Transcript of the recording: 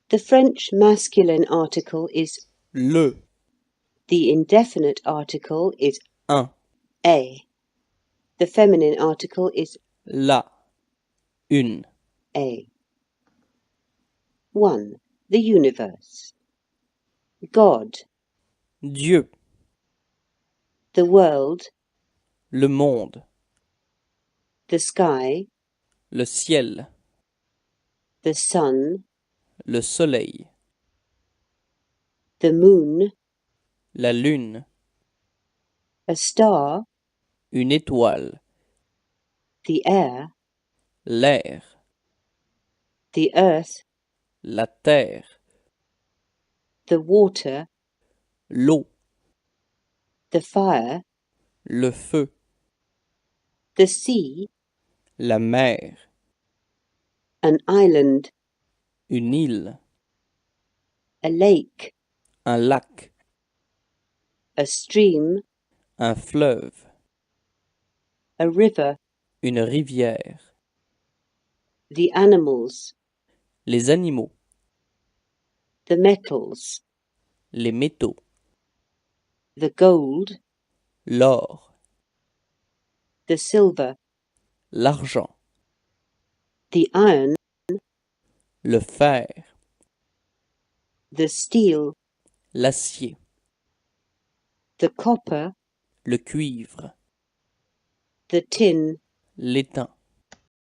The French masculine article is le, the indefinite article is un, a. The feminine article is la, une. a. 1. The universe. God. Dieu, The world. le monde, The sky. le ciel, The sun. le soleil, The moon. la lune, A star. une étoile, The air. l'air, The earth. la terre, The water. l'eau, The fire. le feu, The sea. la mer, An island. une île, A lake. un lac, A stream. un fleuve, A river. une rivière, The animals. les animaux, The metals. les métaux, The gold. l'or, The silver. l'argent, The iron. le fer, The steel. l'acier, The copper. le cuivre, The tin. l'étain.